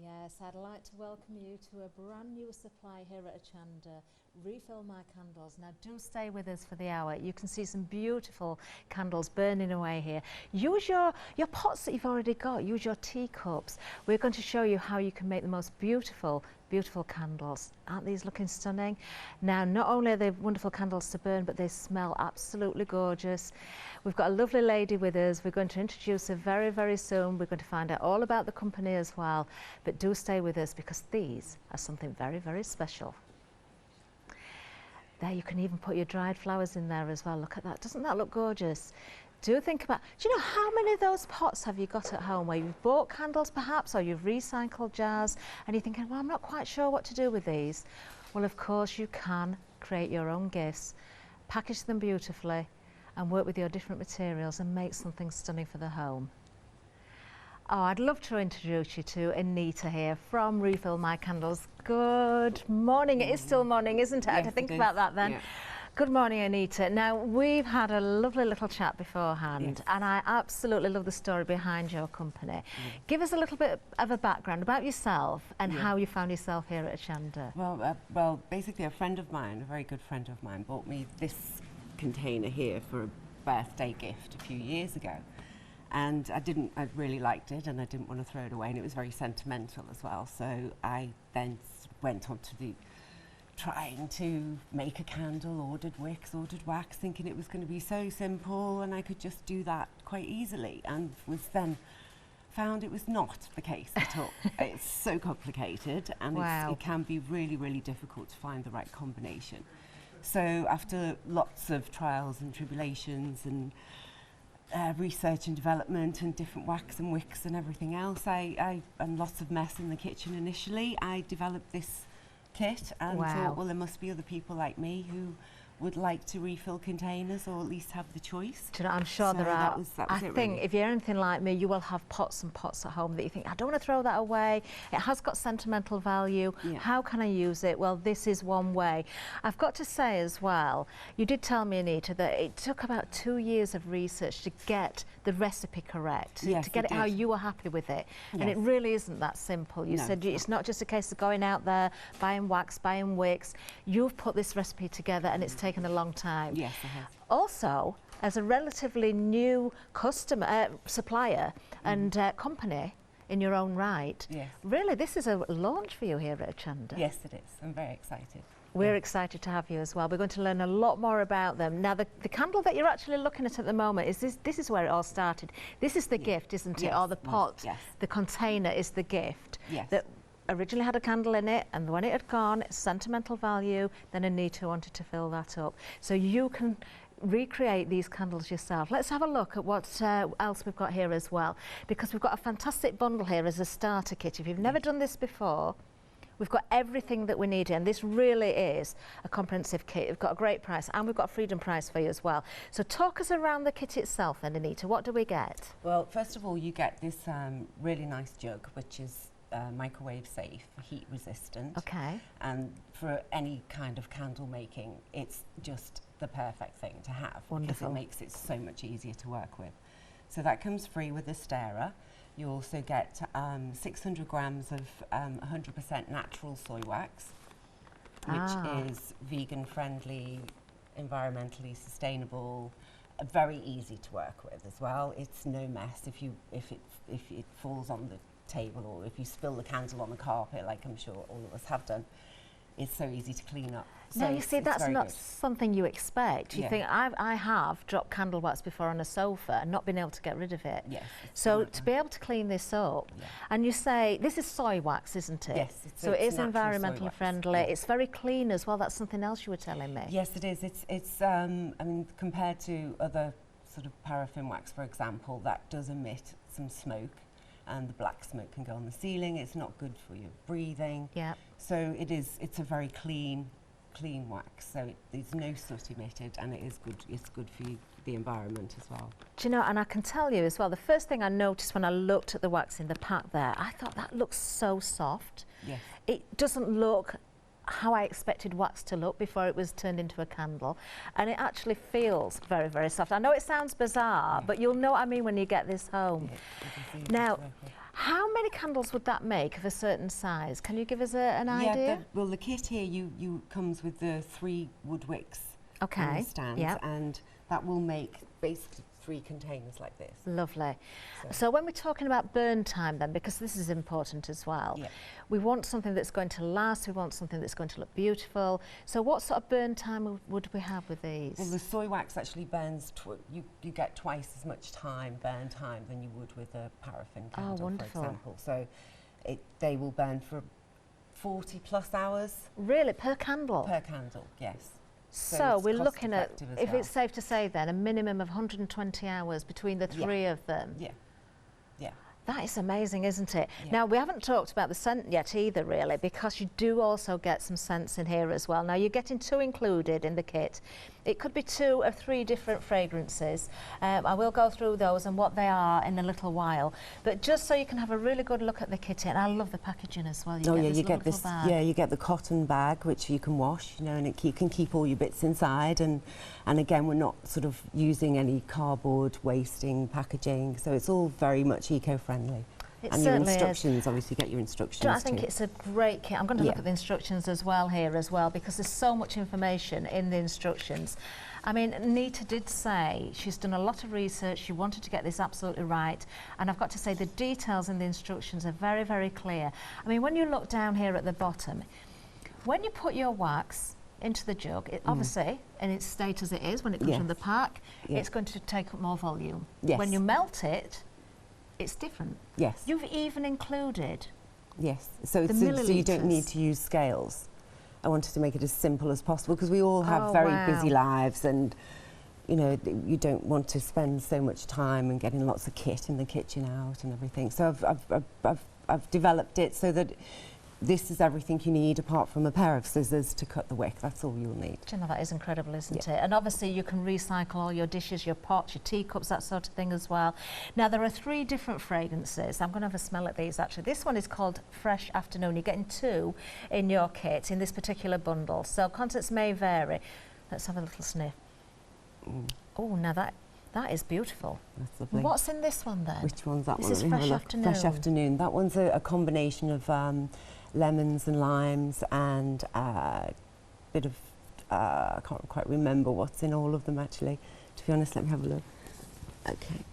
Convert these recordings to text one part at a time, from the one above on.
Yes, I'd like to welcome you to a brand new supply here at Hochanda. Refill my candles. Now do stay with us for the hour. You can see some beautiful candles burning away here. Use your pots that you've already got. Use your teacups. We're going to show you how you can make the most beautiful candles. Aren't these looking stunning? Now, not only are they wonderful candles to burn, but they smell absolutely gorgeous. We've got a lovely lady with us. We're going to introduce her very, very soon. We're going to find out all about the company as well. But do stay with us because these are something very, very special. There, you can even put your dried flowers in there as well. Look at that. Doesn't that look gorgeous? Do think about, do you know how many of those pots have you got at home where you've bought candles perhaps, or you've recycled jars and you're thinking, well, I'm not quite sure what to do with these. Well, of course you can create your own gifts, package them beautifully and work with your different materials and make something stunning for the home. Oh, I'd love to introduce you to Anita here from Refill My Candles. Good morning. It is still morning, isn't it? I had to think about that then. Yeah. Good morning, Anita. Now, we've had a lovely little chat beforehand, and I absolutely love the story behind your company. Give us a little bit of a background about yourself and how you found yourself here at Hochanda. Well, basically a friend of mine, a very good friend of mine, bought me this container here for a birthday gift a few years ago. And I really liked it, and I didn't want to throw it away, and it was very sentimental as well. So I then went on to trying to make a candle, ordered wicks, ordered wax, thinking it was going to be so simple and I could just do that quite easily, and was then found it was not the case at all. It's so complicated, and it can be really, really difficult to find the right combination. So after lots of trials and tribulations and research and development and different wax and wicks and everything else, and lots of mess in the kitchen initially, I developed this kit and thought, well, there must be other people like me who would like to refill containers, or at least have the choice. Do you know, I'm sure there are. That was I think if you're anything like me, you will have pots and pots at home that you think, I don't want to throw that away. It has got sentimental value. Yeah. How can I use it? Well, this is one way. I've got to say as well, you did tell me, Anita, that it took about 2 years of research to get the recipe correct, to get it how you were happy with it. Yes. And it really isn't that simple. You said it's not just a case of going out there, buying wax, buying wicks. You've put this recipe together and it's taken a long time. Yes, it has. Also, as a relatively new customer, supplier and company in your own right, really this is a launch for you here at Hochanda. Yes, it is. I'm very excited. We're excited to have you as well. We're going to learn a lot more about them. Now, the candle that you're actually looking at the moment, this is where it all started. This is the gift, isn't it? Or the pot, the container is the gift. Yes. That originally had a candle in it, and when it had gone, sentimental value, then Anita wanted to fill that up. So you can recreate these candles yourself. Let's have a look at what else we've got here as well, because we've got a fantastic bundle here as a starter kit. If you've never done this before, we've got everything that we need, and this really is a comprehensive kit. We've got a great price, and we've got a freedom price for you as well. So talk us around the kit itself then, Anita. What do we get? Well, first of all, you get this really nice jug, which is microwave safe, heat resistant. Okay. And for any kind of candle making, it's just the perfect thing to have. Wonderful. Because it makes it so much easier to work with. So that comes free with a stirrer. You also get 600 grams of 100% natural soy wax, which is vegan friendly, environmentally sustainable, very easy to work with as well. It's no mess if it falls on the table, or if you spill the candle on the carpet, like I'm sure all of us have done. It's so easy to clean up. No, you see, that's not something you expect. You think, I have dropped candle wax before on a sofa and not been able to get rid of it. Yes. So to be able to clean this up, and you say, this is soy wax, isn't it? Yes. So it is environmentally friendly. It's very clean as well. That's something else you were telling me. Yes, it is. It's I mean, compared to other sort of paraffin wax, for example, that does emit some smoke, and the black smoke can go on the ceiling. It's not good for your breathing. Yeah. So it's a very clean wax. So there's no soot emitted, and it's good for the environment as well. Do you know, and I can tell you as well, the first thing I noticed when I looked at the wax in the pack there, I thought that looks so soft. Yes. It doesn't look how I expected wax to look before it was turned into a candle, and it actually feels very, very soft. I know it sounds bizarre, but you'll know what I mean when you get this home. Now, How many candles would that make of a certain size? Can you give us an idea? Well, the kit here you comes with the 3 woodwicks on the stands, and that will make basically 3 containers like this. Lovely. So when we're talking about burn time then, because this is important as well, we want something that's going to last, we want something that's going to look beautiful. So what sort of burn time would we have with these? Well, the soy wax actually burns, you get twice as much burn time than you would with a paraffin candle, for example. So they will burn for 40 plus hours. Really, per candle? Per candle, yes. So we're looking at, if it's safe to say then, a minimum of 120 hours between the 3 of them. Yeah. That is amazing, isn't it? Now, we haven't talked about the scent yet either, really, because you do also get some scents in here as well. Now, you're getting 2 included in the kit. It could be 2 or 3 different fragrances. I will go through those and what they are in a little while. But just so you can have a really good look at the kit, and I love the packaging as well. You get this bag. You get the cotton bag, which you can wash, you know, and you can keep all your bits inside. And again, we're not sort of using any cardboard wasting packaging, so it's all very much eco-friendly. And your instructions, obviously get your instructions I think it's a great kit. I'm going to look at the instructions as well here as well, because there's so much information in the instructions. I mean, Anita did say she's done a lot of research, she wanted to get this absolutely right, and I've got to say the details in the instructions are very, very clear. I mean, when you look down here at the bottom, when you put your wax into the jug, it obviously, in its state as it is, when it comes from the pack, it's going to take up more volume. When you melt it, it's different. You've even included so you don't need to use scales. I wanted to make it as simple as possible because we all have very busy lives, and you know, you don't want to spend so much time and getting lots of kit in the kitchen out and everything. So I've developed it so that this is everything you need apart from a pair of scissors to cut the wick. That's all you'll need. Do you know, that is incredible, isn't it? And obviously you can recycle all your dishes, your pots, your teacups, that sort of thing as well. Now there are 3 different fragrances. I'm going to have a smell at these actually. This one is called Fresh Afternoon. You're getting 2 in your kit in this particular bundle. So contents may vary. Let's have a little sniff. Oh, now that is beautiful. That's lovely. What's in this one then? Which one's that one? This is Fresh Afternoon. Fresh Afternoon. That one's a combination of lemons and limes and a bit of, I can't quite remember what's in all of them actually. To be honest, let me have a look. Okay.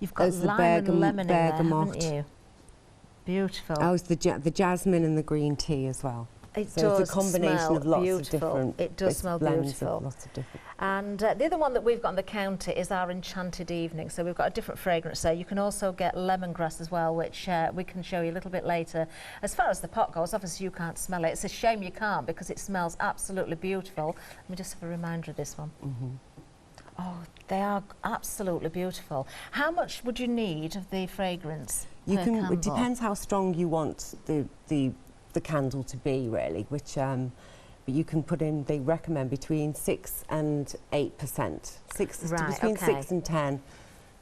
You've got lime and lemon in there, haven't you? Beautiful. Oh, it's the jasmine and the green tea as well. It does it's a combination of lots beautiful. Of different. It does smell beautiful. Lots of different. And the other one that we've got on the counter is our Enchanted Evening. So we've got a different fragrance there. You can also get lemongrass as well, which we can show you a little bit later. As far as the pot goes, obviously you can't smell it. It's a shame you can't because it smells absolutely beautiful. Let me just have a reminder of this one. Oh, they are absolutely beautiful. How much would you need of the fragrance per candle? It depends how strong you want the candle to be, really, which but you can put in, they recommend between 6 and 8%. Between 6 and 10.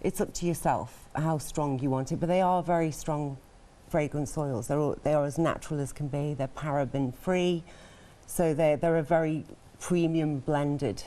It's up to yourself how strong you want it, but they are very strong fragrance oils. They are as natural as can be. They're paraben free, so they're a very premium blended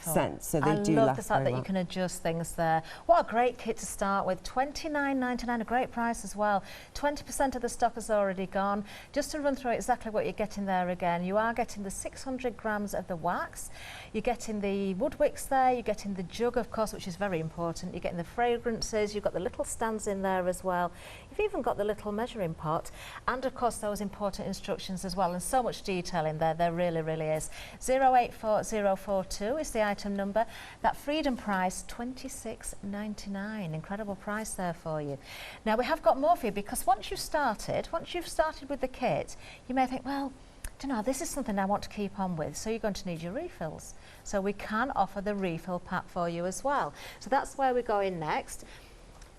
scent, so they do last very well. I love the fact that you can adjust things there. What a great kit to start with. $29.99, a great price as well. 20% of the stock has already gone. Just to run through exactly what you're getting there again, you are getting the 600 grams of the wax, you're getting the woodwicks there, you're getting the jug, of course, which is very important, you're getting the fragrances, you've got the little stands in there as well, you've even got the little measuring pot, and of course those important instructions as well, and so much detail in there, there really, really is. 084042 is the item number. That freedom price, $26.99. Incredible price there for you. Now we have got more for you, because once you've started with the kit, you may think, well, do you know, this is something I want to keep on with, so you're going to need your refills. So we can offer the refill pack for you as well. So that's where we're going next.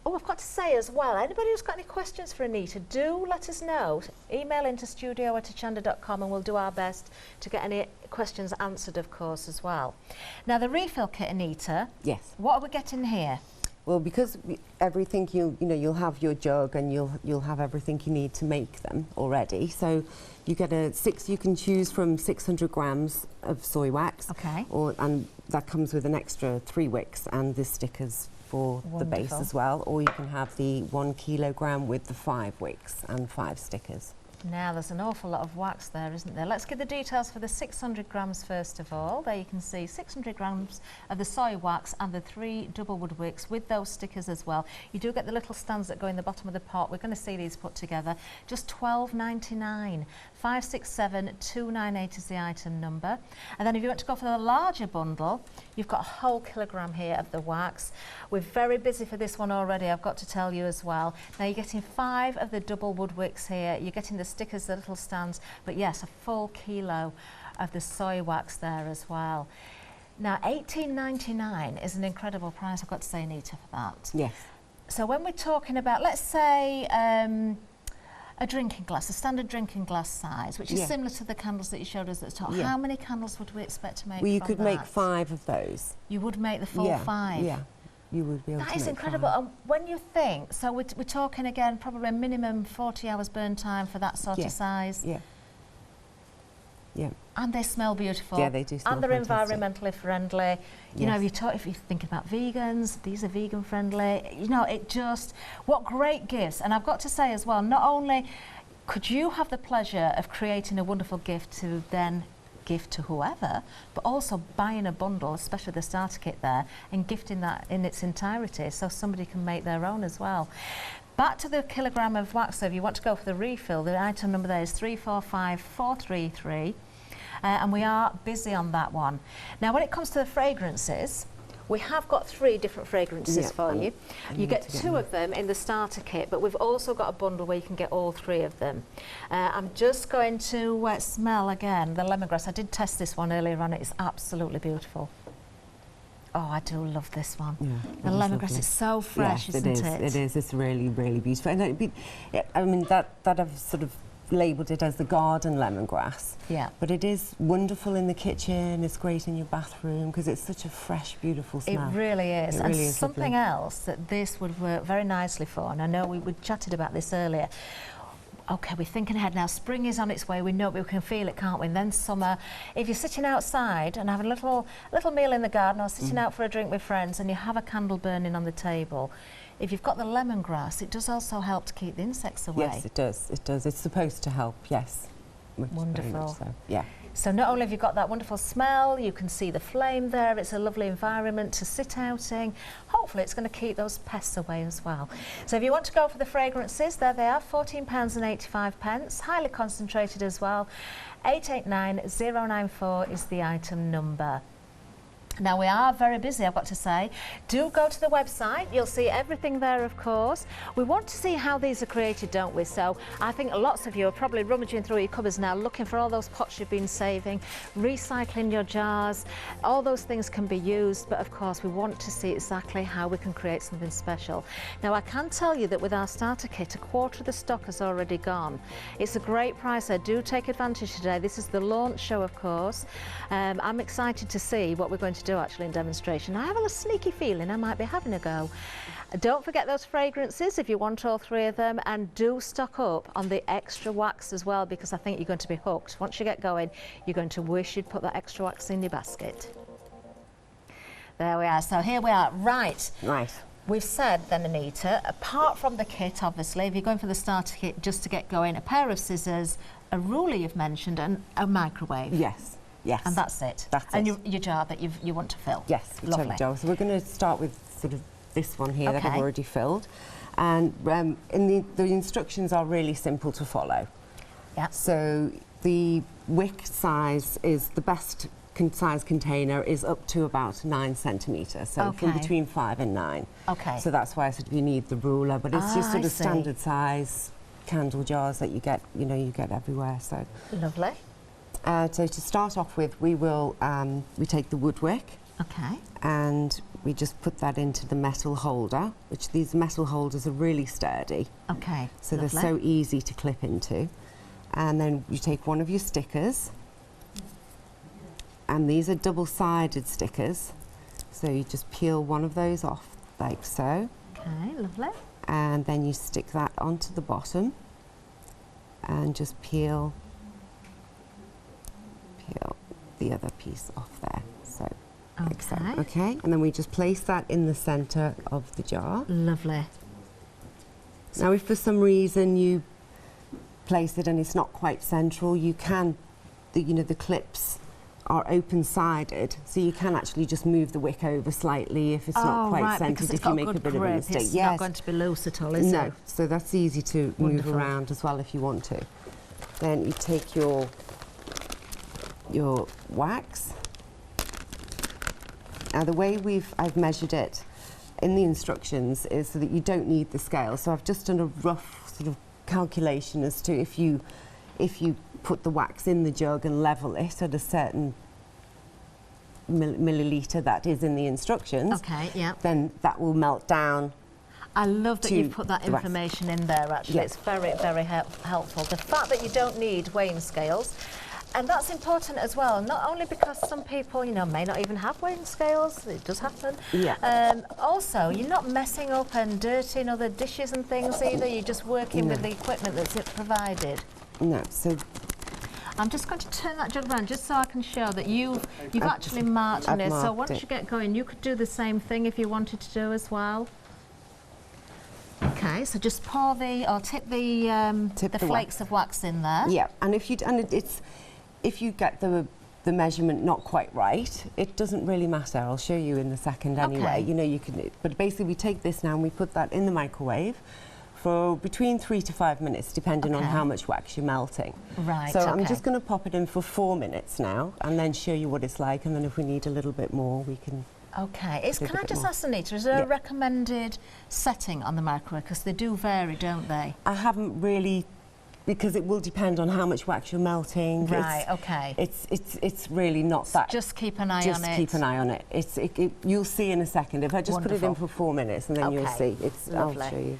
Oh, I've got to say as well, anybody who's got any questions for Anita, do let us know. Email into studio@hochanda.com and we'll do our best to get any questions answered, of course, as well. Now, the refill kit, Anita. Yes. What are we getting here? Well, because everything you'll have your jug and you'll have everything you need to make them already. So you get you can choose from 600 grams of soy wax. Okay. And that comes with an extra 3 wicks and the stickers for the base Wonderful. as well, or you can have the 1 kilogram with the 5 wicks and 5 stickers. Now there's an awful lot of wax there, isn't there? Let's get the details for the 600 grams first of all. There you can see 600 grams of the soy wax and the 3 double wood wicks with those stickers as well. You do get the little stands that go in the bottom of the pot. We're going to see these put together. Just $12.99. 567298 is the item number. And then if you want to go for the larger bundle, you've got a whole kilogram here of the wax. We're very busy for this one already, I've got to tell you as well. Now you're getting 5 of the double wood wicks here. You're getting the stickers, the little stands, but yes, a full kilo of the soy wax there as well. Now $18.99 is an incredible price, I've got to say, Anita, for that. Yes. So when we're talking about, let's say, a drinking glass, a standard drinking glass size, which is similar to the candles that you showed us at the top. Yeah. How many candles would we expect to make Well, you from could that? make 5 of those. You would make the full 5? Yeah, you would be able to That is make incredible. 5. And when you think, so we're talking again, probably a minimum 40 hours burn time for that sort of size. Yeah. Yeah. And they smell beautiful. Yeah, they do smell And they're fantastic. environmentally friendly. You know, if you're thinking about vegans, these are vegan friendly. You know, it just, what great gifts. And I've got to say as well, not only could you have the pleasure of creating a wonderful gift to then gift to whoever, but also buying a bundle, especially the starter kit there, and gifting that in its entirety so somebody can make their own as well. Back to the kilogram of wax, so if you want to go for the refill, the item number there is 345433, and we are busy on that one. Now when it comes to the fragrances, we have got 3 different fragrances for you. You get 2 of them in the starter kit, but we've also got a bundle where you can get all 3 of them. I'm just going to smell again the lemongrass. I did test this one earlier on. It's absolutely beautiful. Oh, I do love this one. Yeah, the lemongrass is so fresh, yes, isn't it? It is. It's really, really beautiful. And I mean, that I've sort of labelled it as the garden lemongrass. Yeah. But it is wonderful in the kitchen. It's great in your bathroom because it's such a fresh, beautiful smell. It really is. It And really is something lovely. else that this would work very nicely for, and I know we chatted about this earlier. Okay, we're thinking ahead now. Spring is on its way. We know we can feel it, can't we? And then summer. If you're sitting outside and having a little meal in the garden, or sitting out for a drink with friends, and you have a candle burning on the table, if you've got the lemongrass, it does also help to keep the insects away. Yes, it does. It does. It's supposed to help. Yes. Wonderful. Very much so. Yeah. So not only have you got that wonderful smell, you can see the flame there. It's a lovely environment to sit out in. Hopefully it's going to keep those pests away as well. So if you want to go for the fragrances, there they are, £14.85, highly concentrated as well. 889094 is the item number. Now we are very busy, I've got to say. Do go to the website, you'll see everything there, of course. We want to see how these are created, don't we? So I think lots of you are probably rummaging through your cupboards now, looking for all those pots you've been saving, recycling your jars. All those things can be used, but of course we want to see exactly how we can create something special. Now I can tell you that with our starter kit, a quarter of the stock has already gone. It's a great price, so do take advantage today. This is the launch show, of course. I'm excited to see what we're going to do actually in demonstration. I have a sneaky feeling I might be having a go. Don't forget those fragrances if you want all 3 of them, and do stock up on the extra wax as well, because I think you're going to be hooked. Once you get going, you're going to wish you'd put that extra wax in your basket. There we are. So here we are. Right. We've said then, Anita, apart from the kit, obviously, if you're going for the starter kit just to get going, a pair of scissors, a ruler you've mentioned, and a microwave. Yes. Yes. And that's it. And your jar that you want to fill. Yes, lovely. Totally. So we're going to start with sort of this one here that I've already filled. And the instructions are really simple to follow. Yeah. So the wick size is the best size container is up to about 9 centimetres. So from between 5 and 9. Okay. So that's why I said you need the ruler, but it's just sort of standard size candle jars that you get everywhere. So lovely. So to start off with, we take the wood wick. Okay. And we just put that into the metal holder, which these metal holders are really sturdy. Okay. So they're so easy to clip into. And then you take one of your stickers, and these are double-sided stickers. So you just peel one of those off like so. Okay, lovely. And then you stick that onto the bottom and just peel the other piece off there. So Okay. Okay, and then we just place that in the centre of the jar. Lovely. Now, if for some reason you place it and it's not quite central, you can, the clips are open-sided, so you can actually just move the wick over slightly if it's not quite centred, if you make a bit of a mistake. It's not going to be loose at all, is it? No, so that's easy to move around as well if you want to. Then you take your wax. Now, the way I've measured it in the instructions is so that you don't need the scale. So I've just done a rough sort of calculation as to if you put the wax in the jug and level it at a certain milliliter that is in the instructions, then that will melt down. I love that you've put that information in there, actually. It's very, very helpful. The fact that you don't need weighing scales, and that's important as well, not only because some people, may not even have weighing scales, it does happen. Also, you're not messing up and dirtying other dishes and things either, you're just working with the equipment that's provided. No, so I'm just going to turn that jug around just so I can show that you've actually marked on it. So once you get going, you could do the same thing if you wanted to do as well. Okay, so just pour tip the flakes of wax in there. Yeah, and if you get the measurement not quite right, it doesn't really matter. I'll show you in a second anyway. You can, but basically we take this now and we put that in the microwave for between 3 to 5 minutes, depending on how much wax you're melting. Right. So I'm just going to pop it in for 4 minutes now, and then show you what it's like. And then if we need a little bit more, we can. Okay. Can I just ask, Anita, is there a recommended setting on the microwave? Because they do vary, don't they? I haven't really, because it will depend on how much wax you're melting. Right. Okay. It's really not that. Just keep an eye on it. Just keep an eye on it. You'll see in a second. If I just put it in for 4 minutes, and then you'll see. I'll show you.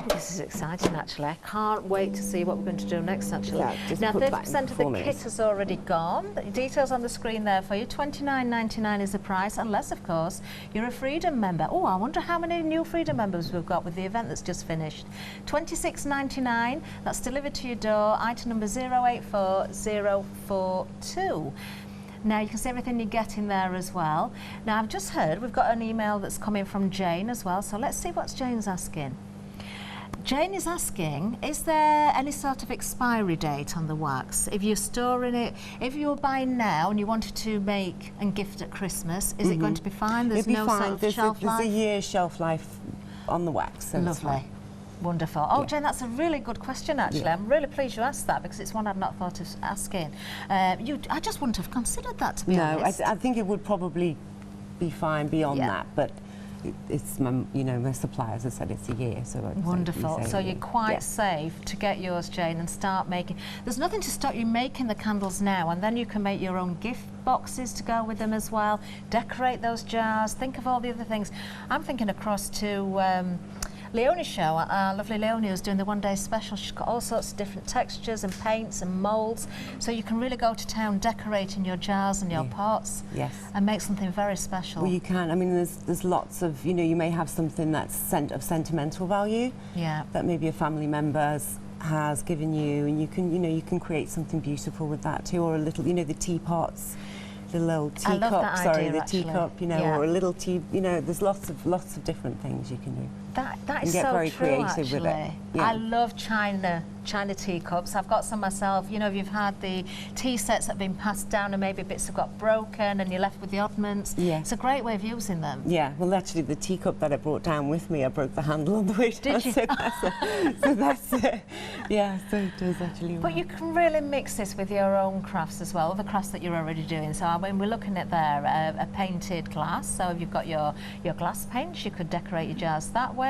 This is exciting, actually. I can't wait to see what we're going to do next, actually. Yeah, now, 30% of the kit has already gone. The details on the screen there for you. $29.99 is the price, unless, of course, you're a Freedom member. Oh, I wonder how many new Freedom members we've got with the event that's just finished. $26.99. That's delivered to your door. Item number 084042. Now, you can see everything you get in there as well. Now, I've just heard we've got an email that's coming from Jane as well, so let's see what Jane's asking. Jane is asking, is there any sort of expiry date on the wax? If you're storing it, if you're buying now and you wanted to make and gift at Christmas, is it going to be fine? There's no sort of shelf life? There's a year's shelf life on the wax. So lovely. Wonderful. Oh, Jane, that's a really good question, actually. I'm really pleased you asked that, because it's one I'd not thought of asking. I just wouldn't have considered that, to be honest. No, I think it would probably be fine beyond that, but it's my suppliers have said it's a year, so wonderful. So you're quite safe to get yours, Jane, and start making. There's nothing to stop you making the candles now, and then you can make your own gift boxes to go with them as well. Decorate those jars. Think of all the other things. I'm thinking across to Leonie's show. Lovely Leonie who's doing the one-day special. She's got all sorts of different textures and paints and moulds, so you can really go to town decorating your jars and your pots and make something very special. Well, you can. I mean, there's lots of, you may have something that's of sentimental value that maybe a family member has given you, and you can create something beautiful with that too, or a little, the teapots. The little teacup, the teacup, or a little tea, there's lots of different things you can do. That is get so very true, creative actually. with it. I love China teacups. I've got some myself. If you've had the tea sets that have been passed down and maybe bits have got broken and you're left with the oddments, it's a great way of using them. Yeah, well, actually, the teacup that I brought down with me, I broke the handle on the way down. Did you? So that's it. Yeah, so it does actually. But you can really mix this with your own crafts as well, the crafts that you're already doing. So when we're looking at there, a painted glass. So if you've got your glass paints, you could decorate your jars that way.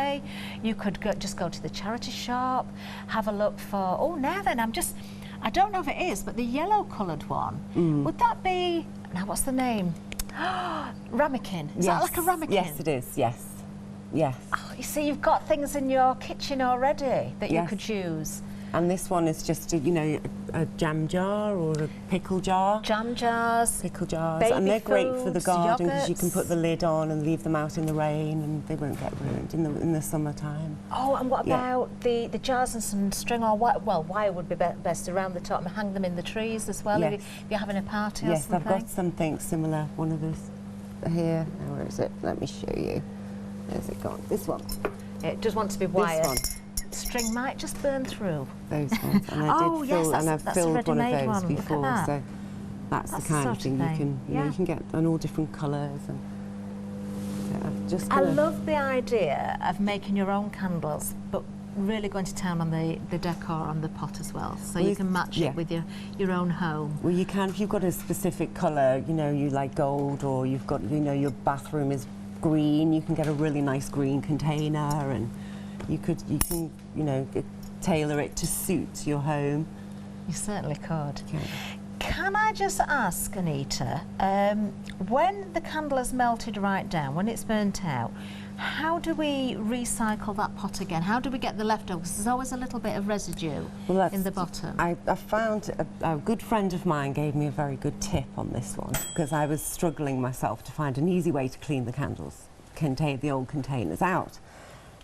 You could just go to the charity shop, have a look for, now then, I don't know if it is, but the yellow coloured one, would that be, now what's the name? Ramekin. Is that like a ramekin? Yes, it is, yes. Yes. Oh, you see, you've got things in your kitchen already that you could use. And this one is just, a jam jar or a pickle jar. Jam jars. Pickle jars. Baby and they're great foods, for the garden because yogurts. you can put the lid on and leave them out in the rain and they won't get ruined in the summertime. Oh, and what about the jars and some string or wire would be best around the top and hang them in the trees as well if you're having a party or something? Yes, I've got something similar, one of those. here. Now, where is it? Let me show you. Where's it gone? This one. It does want to be wired. This one. String might just burn through. Those ones. And I Oh, did yes, fill, and I've that's a filled one of ready-made those one. Look at before. that. So that's the That's the kind sort of of thing you thing. can, you know, you can get in all different colours. And so I've just I gonna- love the idea of making your own candles, but really going to town on the decor on the pot as well, so you Well, can match yeah. it with your own home. Well, you can if you've got a specific colour, you know, you like gold, or you've got, you know, your bathroom is green. You can get a really nice green container, and you can, you know, tailor it to suit your home. You certainly could. Okay. Can I just ask, Anita, when the candle has melted right down, when it's burnt out, how do we recycle that pot again? How do we get the leftovers? There's always a little bit of residue in the bottom. I found a good friend of mine gave me a very good tip on this one, because I was struggling myself to find an easy way to clean the candles, contain the old containers out.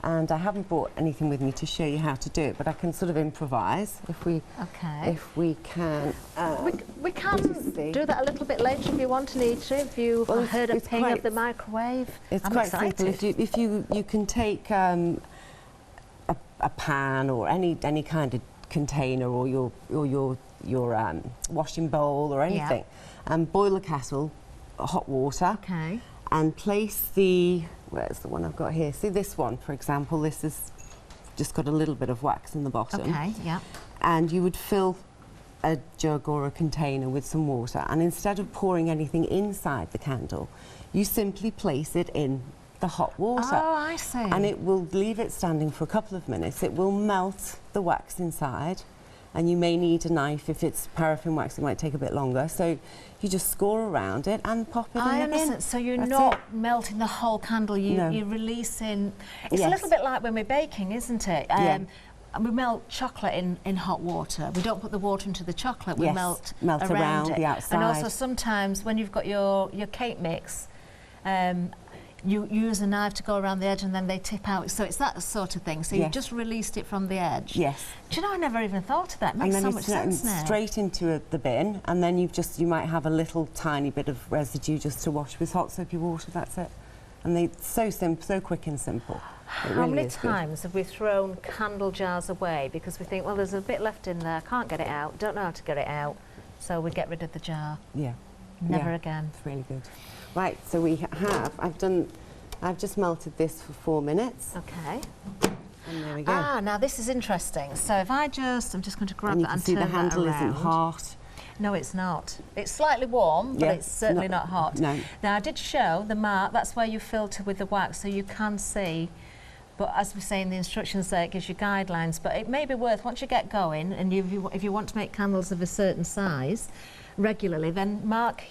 And I haven't brought anything with me to show you how to do it, but I can sort of improvise if we can. We can do that a little bit later if you want, Anita. If you heard a ping of the microwave, it's I'm quite excited. simple. If you can take a pan or any kind of container, or your washing bowl or anything, and boil a kettle, hot water, and place the. Where's the one I've got here? See this one, for example, this has just got a little bit of wax in the bottom. Okay, yeah. And you would fill a jug or a container with some water, and instead of pouring anything inside the candle, you simply place it in the hot water. Oh, I see. And it will leave it standing for a couple of minutes. It will melt the wax inside, and you may need a knife. If it's paraffin wax, it might take a bit longer. So you just score around it and pop it in the bin. So you're That's not it. melting the whole candle, you're releasing. It's a Yes. little bit like when we're baking, isn't it? And we melt chocolate in hot water. We don't put the water into the chocolate, we Yes, melt around it. the outside. And also sometimes when you've got your cake mix, you use a knife to go around the edge and then they tip out. So it's that sort of thing. So you've just released it from the edge. Yes. Do you know, I never even thought of that. It And makes then so it's much sense now. straight into the bin, and then you might have a little tiny bit of residue just to wash with hot soapy water. That's it. And they're so simple, so quick and simple. How many times have we thrown candle jars away because we think, well, there's a bit left in there, can't get it out, don't know how to get it out, so we get rid of the jar. Yeah. Never again. It's really good. Right, so we have, I've just melted this for 4 minutes. Okay. And there we go. Ah, now this is interesting. So if I'm just going to grab And you that can and see turn the handle that around. isn't hot. No, it's not. It's slightly warm, but Yeah, it's certainly not hot. No. Now I did show the mark, that's where you filter with the wax, so you can see. But as we say in the instructions there, it gives you guidelines. But it may be worth, once you get going, and if you want to make candles of a certain size regularly, then mark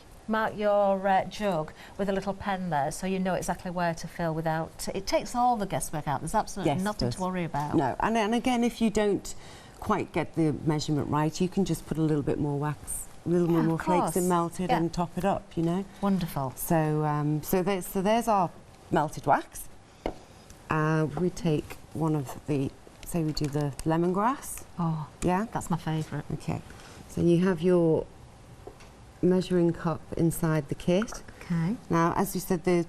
your jug with a little pen there, so you know exactly where to fill without. It takes all the guesswork out. There's absolutely nothing to worry about. No, and again, if you don't quite get the measurement right, you can just put a little bit more wax, a little more flakes and melt it and top it up. You know. Wonderful. So there's our melted wax. We take one of the, say we do the lemongrass. Oh, yeah, that's my favourite. Okay, so you have your measuring cup inside the kit. Okay. Now, as you said, the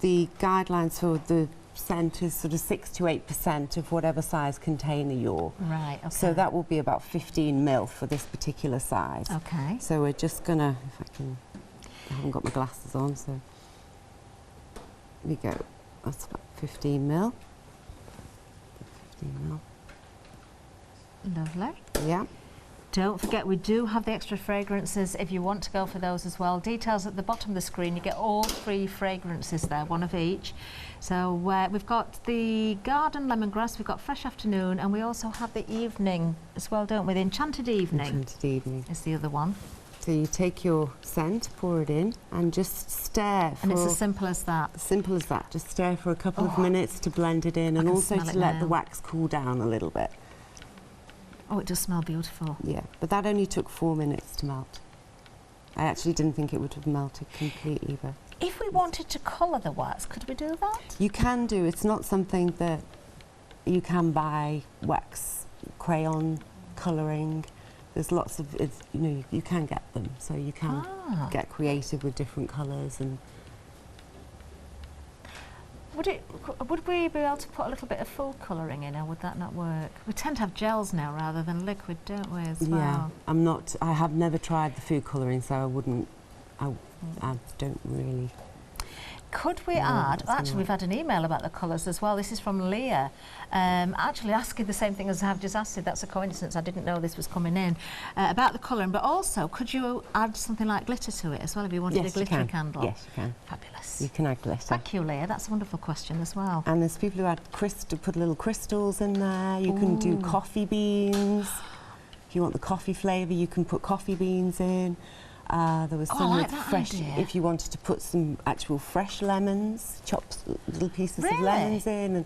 guidelines for the scent is sort of 6 to 8% of whatever size container you're. Right. Okay. So that will be about 15 mil for this particular size. Okay. So we're just gonna, I haven't got my glasses on, so here we go. That's about 15 mil. 15 mil. Lovely. Yeah. Don't forget, we do have the extra fragrances if you want to go for those as well. Details at the bottom of the screen. You get all 3 fragrances there, one of each. So we've got the garden lemongrass, we've got fresh afternoon, and we also have the evening as well, don't we? The enchanted evening. Enchanted evening. Is the other one. So you take your scent, pour it in, and just stir for... And it's as simple as that. Simple as that. Just stir for a couple of minutes to blend it in, and also to let the wax cool down a little bit. Oh, it does smell beautiful. Yeah, but that only took 4 minutes to melt. I actually didn't think it would have melted completely, but... If we wanted to colour the wax, could we do that? You can do. It's not something that you can buy wax, crayon, colouring. There's lots of, you know, you can get them, so you can get creative with different colours, and Would we be able to put a little bit of food colouring in, or would that not work? We tend to have gels now rather than liquid, don't we, as well? Yeah, I have never tried the food colouring, so I don't really. Could we add, actually we've had an email about the colours as well, this is from Leah, actually asking the same thing as I've just asked, that's a coincidence, I didn't know this was coming in, about the colouring, but also could you add something like glitter to it as well if you wanted a glittery candle? Yes, you can. Fabulous. You can add glitter. Thank you, Leah, that's a wonderful question as well. And there's people who add put little crystals in there, you can do coffee beans, if you want the coffee flavour you can put coffee beans in. There was some with fresh, if you wanted to put some actual fresh lemons, chopped little pieces of lemons in, and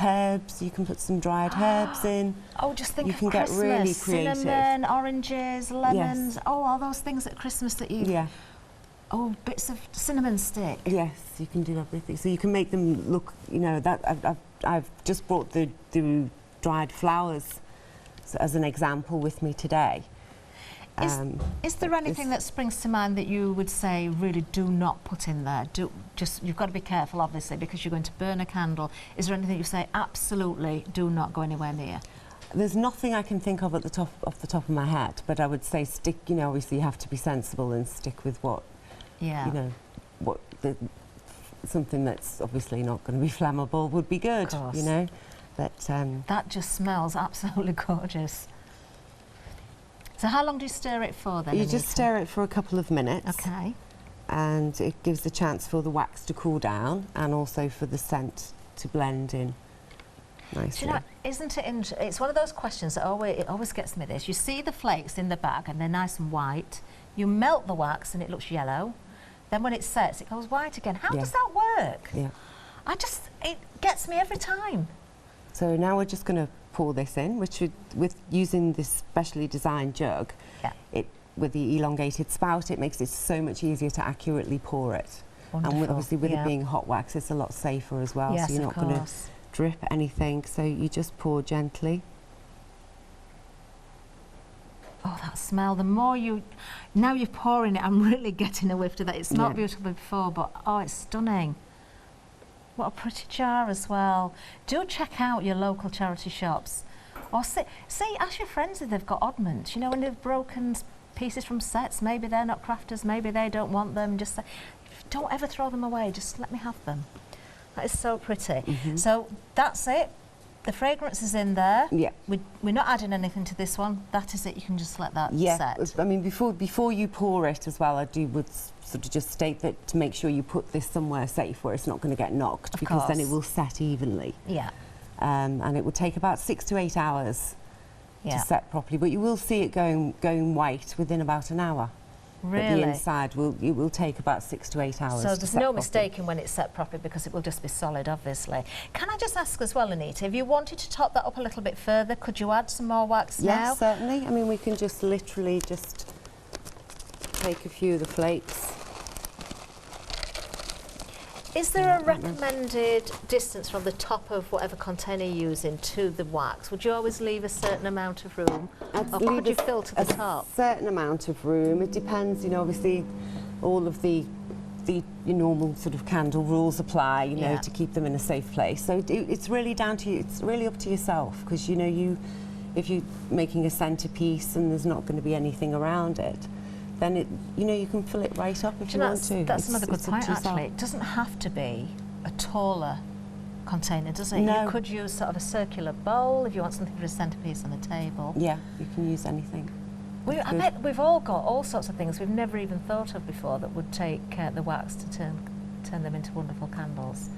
herbs, you can put some dried herbs in. Oh, just think you of can Christmas, get really creative. Cinnamon, oranges, lemons, all those things at Christmas that you... Oh, bits of cinnamon stick. Yes, you can do everything. So you can make them look, you know, that I've just brought the dried flowers as an example with me today. Is there anything that springs to mind that you would say really do not put in there? You've got to be careful, obviously, because you're going to burn a candle. Is there anything you say absolutely do not go anywhere near? There's nothing I can think of off the top of my head, but I would say stick. You know, obviously you have to be sensible and stick with what. You know, something that's obviously not going to be flammable would be good. Of course. You know, but that just smells absolutely gorgeous. So how long do you stir it for then, You Anita? just stir it for a couple of minutes. Okay. And it gives the chance for the wax to cool down and also for the scent to blend in nicely. Do you know, isn't it it's one of those questions that always gets me this. You see the flakes in the bag and they're nice and white. You melt the wax and it looks yellow. Then when it sets, it goes white again. How does that work? Yeah. It gets me every time. So now we're just going to pour this in, which with using this specially designed jug, with the elongated spout, it makes it so much easier to accurately pour it. Wonderful. And obviously with it being hot wax, it's a lot safer as well. Yes, so you're not going to drip anything. So you just pour gently. Oh, that smell! The more now you're pouring it, I'm really getting a whiff of that. It smelled beautiful before, but oh, it's stunning. What a pretty jar as well. Do check out your local charity shops. Or ask your friends if they've got oddments. You know, when they've broken pieces from sets, maybe they're not crafters, maybe they don't want them. Just say, don't ever throw them away, just let me have them. That is so pretty. So that's it. The fragrance is in there. Yeah. We're not adding anything to this one. That is it. You can just let that set. I mean, before you pour it as well, would sort of just state that to make sure you put this somewhere safe where it's not going to get knocked, because then it will set evenly. Yeah. And it will take about 6 to 8 hours to set properly, but you will see it going white within about an hour. Really? But the inside it will take about 6 to 8 hours. So there's no mistake in when it's set properly, because it will just be solid, obviously. Can I just ask as well, Anita, if you wanted to top that up a little bit further, could you add some more wax now? Yes, certainly. I mean, we can just literally just take a few of the flakes. Is there a recommended distance from the top of whatever container you're using to the wax? Would you always leave a certain amount of room? Or could you fill to the top? A certain amount of room. It depends, you know, obviously all of the normal sort of candle rules apply, you know, to keep them in a safe place. So it's really down to you, it's really up to yourself, because, you know, if you're making a centerpiece and there's not going to be anything around it, then you can fill it right up if you want to. That's another good point, actually. It doesn't have to be a taller container, does it? No. You could use sort of a circular bowl if you want something for a centrepiece on the table. Yeah, you can use anything. I bet we've all got all sorts of things we've never even thought of before that would take the wax to turn them into wonderful candles.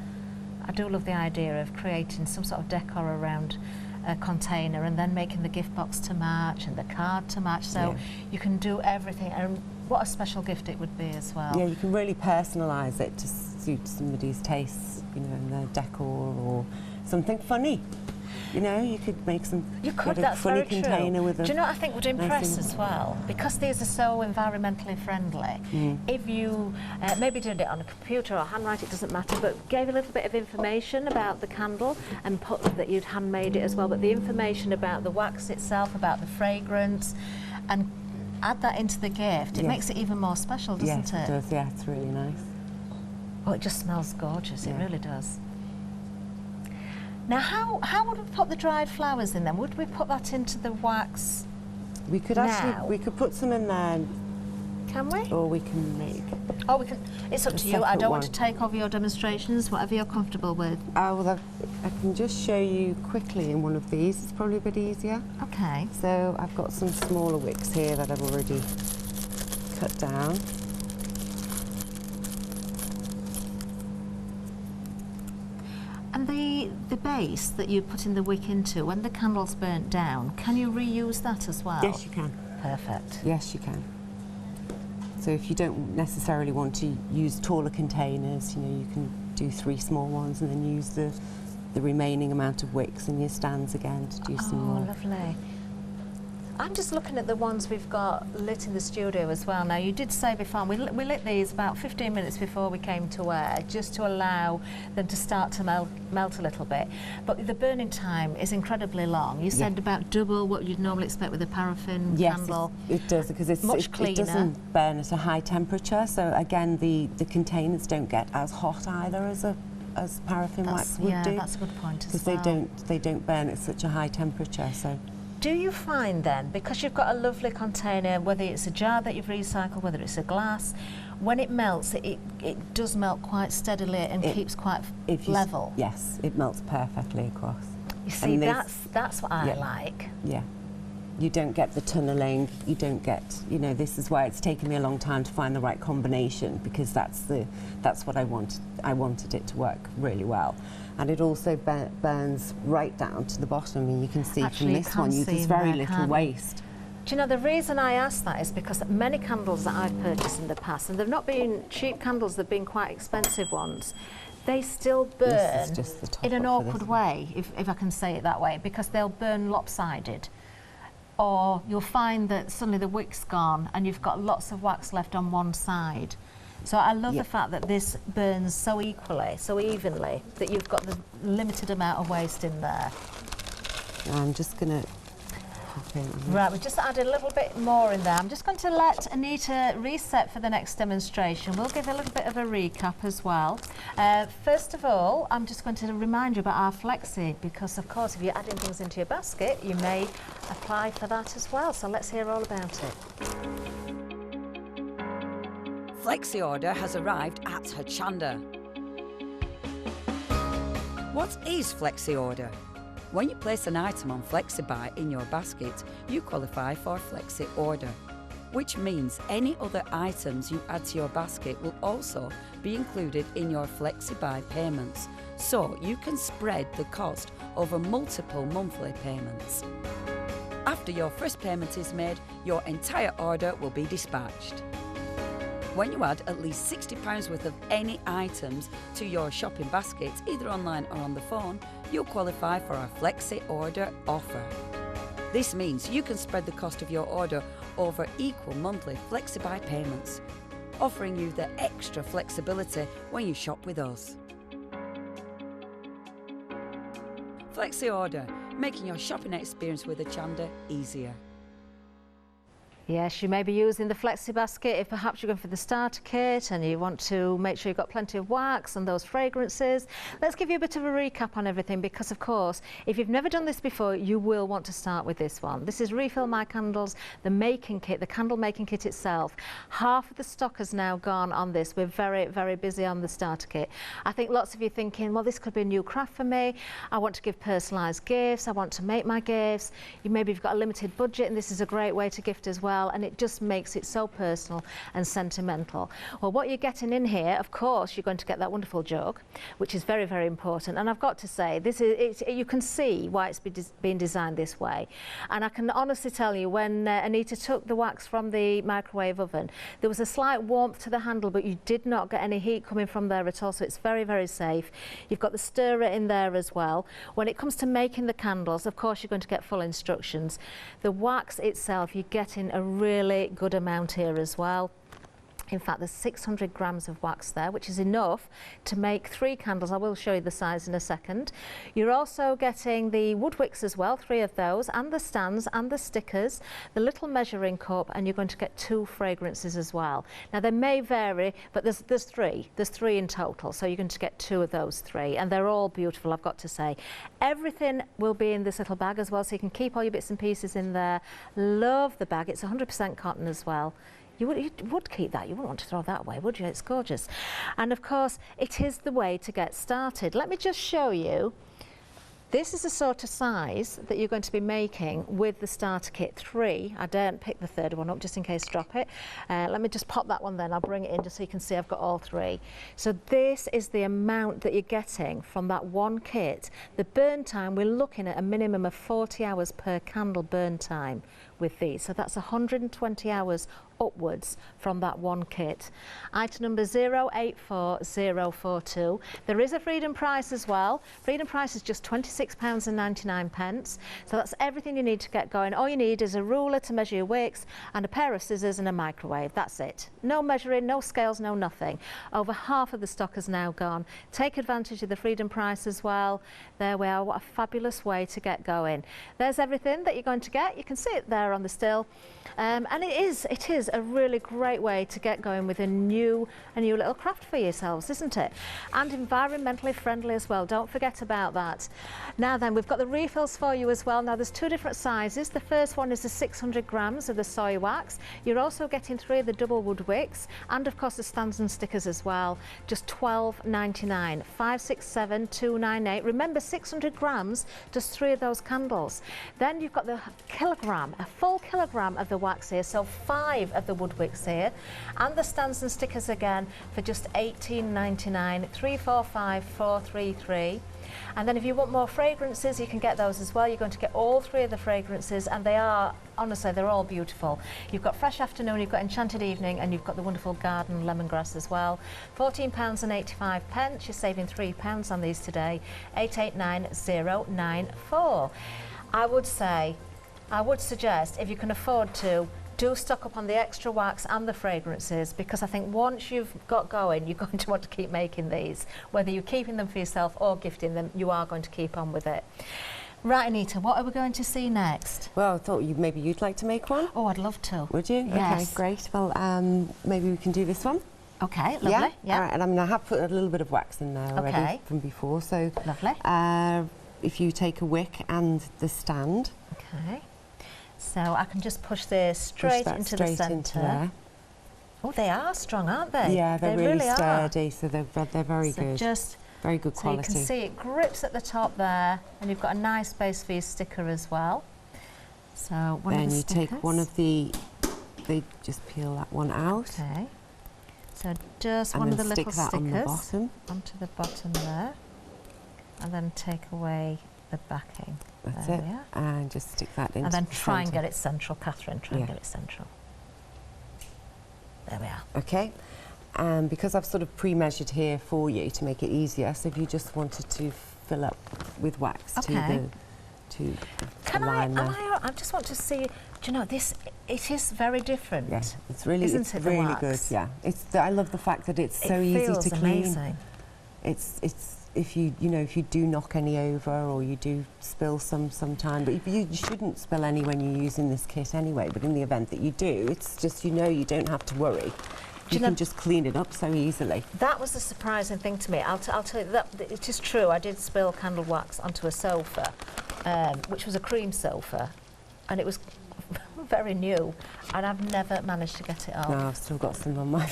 I do love the idea of creating some sort of decor around a container and then making the gift box to match and the card to match, so you can do everything, and what a special gift it would be as well. Yeah, you can really personalise it to suit somebody's tastes, you know, in their decor, or something funny. You know, you could make some that's funny very container true. with a... Do you know what I think would impress as well? Because these are so environmentally friendly, if you maybe did it on a computer or handwrite, it doesn't matter, but gave a little bit of information about the candle and put that you'd handmade it as well, but the information about the wax itself, about the fragrance, and add that into the gift, it makes it even more special, doesn't it? Yes, it does, yeah, it's really nice. Oh, it just smells gorgeous, it really does. Now, how would we put the dried flowers in then? Would we put that into the wax? We could now? actually, we could put some in there, Can we? or we can make. Oh, we can. It's up A to you. I separate don't want to one. take over your demonstrations. Whatever you're comfortable with. Well, I can just show you quickly in one of these. It's probably a bit easier. Okay. So I've got some smaller wicks here that I've already cut down. And the base that you put in the wick into, when the candle's burnt down, can you reuse that as well? Yes, you can. Perfect. Yes, you can. So if you don't necessarily want to use taller containers, you know, you can do 3 small ones and then use the remaining amount of wicks in your stands again to do some more. Oh, lovely. I'm just looking at the ones we've got lit in the studio as well. Now, you did say before, we lit these about 15 minutes before we came to air, just to allow them to start to melt a little bit. But the burning time is incredibly long. You said about double what you'd normally expect with a paraffin candle. Yes, it does, because it doesn't burn at a high temperature. So again, the containers don't get as hot either as paraffin wax would do. Yeah, that's a good point as well. Because they don't burn at such a high temperature. So. Do you find then, because you've got a lovely container, whether it's a jar that you've recycled, whether it's a glass, when it melts, it does melt quite steadily and keeps quite level? Yes, it melts perfectly across. You see, that's what I like. Yeah. You don't get the tunneling, you don't get, you know, this is why it's taken me a long time to find the right combination, because that's what I wanted. I wanted it to work really well. And it also burns right down to the bottom. I mean, you can see from this one, there's very little waste. Do you know, the reason I ask that is because many candles that I've purchased in the past, and they've not been cheap candles, they've been quite expensive ones, they still burn in an awkward way, if I can say it that way, because they'll burn lopsided. Or you'll find that suddenly the wick's gone and you've got lots of wax left on one side. So I love the fact that this burns so equally, so evenly, that you've got the limited amount of waste in there. I'm just going to pop in. Right, we just added a little bit more in there. I'm just going to let Anita reset for the next demonstration. We'll give a little bit of a recap as well. First of all, I'm just going to remind you about our Flexi, because of course if you're adding things into your basket, you may apply for that as well. So let's hear all about it. Flexi order has arrived at Hochanda. What is Flexi order? When you place an item on FlexiBuy in your basket, you qualify for Flexi order, which means any other items you add to your basket will also be included in your FlexiBuy payments, so you can spread the cost over multiple monthly payments. After your first payment is made, your entire order will be dispatched. When you add at least £60 worth of any items to your shopping basket, either online or on the phone, you'll qualify for our Flexi Order offer. This means you can spread the cost of your order over equal monthly FlexiBuy payments, offering you the extra flexibility when you shop with us. Flexi Order, making your shopping experience with Hochanda easier. Yes, you may be using the Flexi basket if perhaps you're going for the starter kit and you want to make sure you've got plenty of wax and those fragrances. Let's give you a bit of a recap on everything, because of course, if you've never done this before, you will want to start with this one. This is Refill My Candles, the making kit, the candle making kit itself. Half of the stock has now gone on this. We're very, very busy on the starter kit. I think lots of you are thinking, well, this could be a new craft for me. I want to give personalised gifts. I want to make my gifts. Maybe you've got a limited budget and this is a great way to gift as well. And it just makes it so personal and sentimental. Well, what you're getting in here, of course, you're going to get that wonderful jug, which is very, very important. And I've got to say, this is you can see why it's been designed this way. And I can honestly tell you, when Anita took the wax from the microwave oven, there was a slight warmth to the handle, but you did not get any heat coming from there at all. So it's very, very safe. You've got the stirrer in there as well. When it comes to making the candles, of course, you're going to get full instructions. The wax itself, you're getting a really good amount here as well. In fact, there's 600 grams of wax there, which is enough to make 3 candles. I will show you the size in a second. You're also getting the woodwicks as well, 3 of those, and the stands and the stickers, the little measuring cup, and you're going to get 2 fragrances as well. Now, they may vary, but there's 3. There's 3 in total, so you're going to get 2 of those 3, and they're all beautiful, I've got to say. Everything will be in this little bag as well, so you can keep all your bits and pieces in there. Love the bag. It's 100% cotton as well. You would keep that. You wouldn't want to throw that away, would you? It's gorgeous. And of course, it is the way to get started. Let me just show you. This is the sort of size that you're going to be making with the starter kit 3. I daren't pick the 3rd one up just in case drop it. Let me just pop that one then. I'll bring it in just so you can see I've got all 3. So this is the amount that you're getting from that one kit. The burn time, we're looking at a minimum of 40 hours per candle burn time with these. So that's 120 hours upwards from that one kit. Item number 084042. There is a freedom price as well. Freedom price is just £26.99. So that's everything you need to get going. All you need is a ruler to measure your wicks and a pair of scissors and a microwave. That's it. No measuring, no scales, no nothing. Over half of the stock is now gone. Take advantage of the freedom price as well. There we are. What a fabulous way to get going. There's everything that you're going to get. You can see it there on the still. And it is a really great way to get going with a new little craft for yourselves, isn't it? And environmentally friendly as well. Don't forget about that. Now then, we've got the refills for you as well. Now there's 2 different sizes. The first one is the 600 grams of the soy wax. You're also getting 3 of the double wood wicks, and of course the stands and stickers as well. Just £12.99. 567298. Remember, 600 grams, just 3 of those candles. Then you've got the kilogram, a full kilogram of the wax here, so 5 of the woodwicks here, and the stands and stickers again for just £18.99. 345433. And then if you want more fragrances, you can get those as well. You're going to get all 3 of the fragrances, and they are, honestly, they're all beautiful. You've got Fresh Afternoon, you've got Enchanted Evening, and you've got the wonderful Garden Lemongrass as well. £14.85. You're saving £3 on these today. 889094. I would suggest, if you can afford to, do stock up on the extra wax and the fragrances, because I think once you've got going, you're going to want to keep making these. Whether you're keeping them for yourself or gifting them, you are going to keep on with it. Right, Anita, what are we going to see next? Well, I thought maybe you'd like to make one. Oh, I'd love to. Would you? Yes. Okay, great. Well, maybe we can do this one. Okay, lovely. Yeah. All right, and I mean, I have put a little bit of wax in there already from before. So lovely. If you take a wick and the stand. Okay. So I can just push this straight into the centre. Oh, they are strong, aren't they? Yeah, they're really sturdy, so they're very good. Just very good quality. So you can see it grips at the top there, and you've got a nice space for your sticker as well. So then you take one of the, they just peel that one out. Okay. So just one of the little stickers on the bottom. Onto the bottom there, and then take away the backing. That's it. And just stick that in. And then try and get it central, Catherine. Try and get it central. There we are. Okay. And because I've sort of pre-measured here for you to make it easier, so if you just wanted to fill up with wax to the line there. I just want to see. Do you know this? It is very different. Yeah, it's really, isn't it, really good. Yeah, I love the fact that it's so easy to clean. Amazing. It's if you do knock any over or you do spill sometime, but you shouldn't spill any when you're using this kit anyway. But in the event that you do, it's just you don't have to worry. You can just clean it up so easily. That was the surprising thing to me. I'll tell you that it is true. I did spill candle wax onto a sofa, which was a cream sofa, and it was very new, and I've never managed to get it off. No, I've still got some on my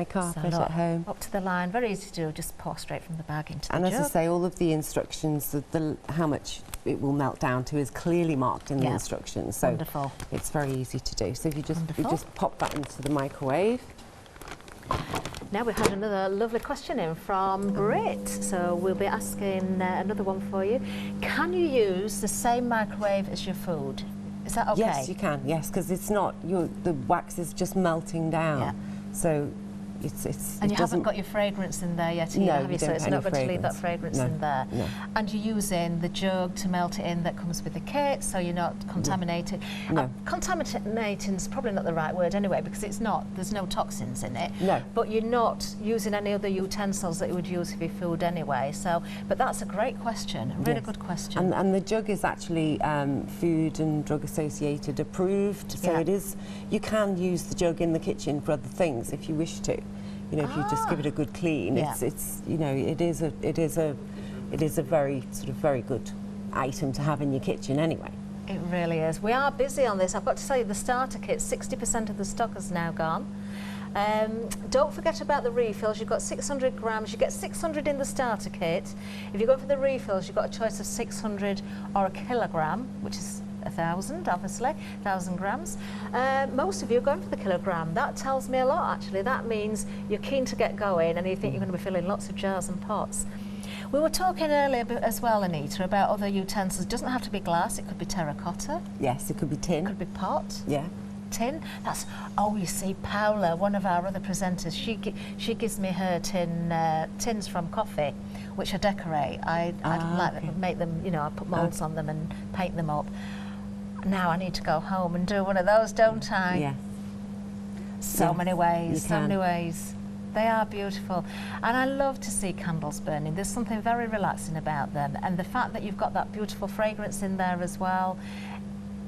carpet at home. Up to the line, very easy to do. Just pour straight from the bag into the jug. And as I say, all of the instructions, how much it will melt down to is clearly marked in the instructions. So wonderful. It's very easy to do. So if you just pop that into the microwave. Now we've had another lovely question in from Brit, so we'll be asking another one for you. Can you use the same microwave as your food? Is that okay? Yes, you can. Yes, because it's not the wax is just melting down. Yeah. So And you haven't got your fragrance in there yet either, No, have you? you So don't it's put not any going to leave that fragrance. fragrance in there. No. And you're using the jug to melt it in that comes with the kit, so you're not contaminated. No. Contaminating's probably not the right word anyway, because it's not. There's no toxins in it. No. But you're not using any other utensils that you would use for your food anyway. So, but that's a great question, a really Yes. good question. And the jug is actually Food and Drug Associated approved, so Yeah. it is. You can use the jug in the kitchen for other things if you wish to. You know, if you just give it a good clean, Yeah. it's you know, it is a very sort of very good item to have in your kitchen anyway. It really is. We are busy on this. I've got to tell you, the starter kit, 60% of the stock has now gone. Don't forget about the refills. You've got 600 grams. You get 600 in the starter kit. If you go for the refills, you've got a choice of 600 or a kilogram, which is 1,000, obviously, 1,000 grams. Most of you are going for the kilogram. That tells me a lot, actually. That means you're keen to get going and you think you're going to be filling lots of jars and pots. We were talking earlier as well, Anita, about other utensils. It doesn't have to be glass. It could be terracotta. Yes, it could be tin. It could be pot. Yeah. Tin. That's, oh, you see, Paula, one of our other presenters, she gives me her tins from coffee, which I decorate. I like make them, you know, I put moulds on them and paint them up. Now I need to go home and do one of those, don't I? Yeah. So many ways, you so can. many ways. They are beautiful. And I love to see candles burning. There's something very relaxing about them. And the fact that you've got that beautiful fragrance in there as well,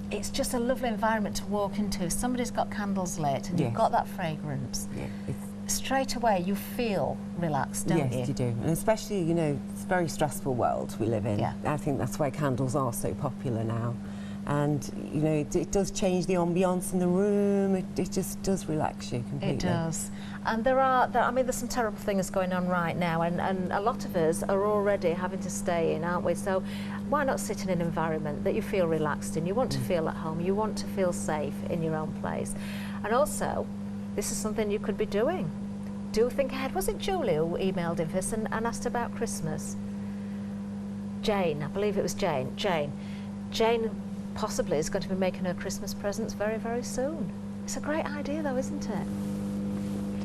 it's just a lovely environment to walk into. Somebody's got candles lit and you've Yes. got that fragrance. Yeah. Straight away you feel relaxed, don't you? Yes, you do. And especially, you know, it's a very stressful world we live in. Yeah. I think that's why candles are so popular now. And, you know, it does change the ambience in the room. It just does relax you completely. It does. And I mean, there's some terrible things going on right now, and a lot of us are already having to stay in, aren't we? So why not sit in an environment that you feel relaxed in? You want to feel at home. You want to feel safe in your own place. And also, this is something you could be doing. Do think ahead. Was it Julie who emailed in this and asked about Christmas? Jane, I believe it was Jane. Jane possibly is going to be making her Christmas presents very, very soon. It's a great idea though, isn't it?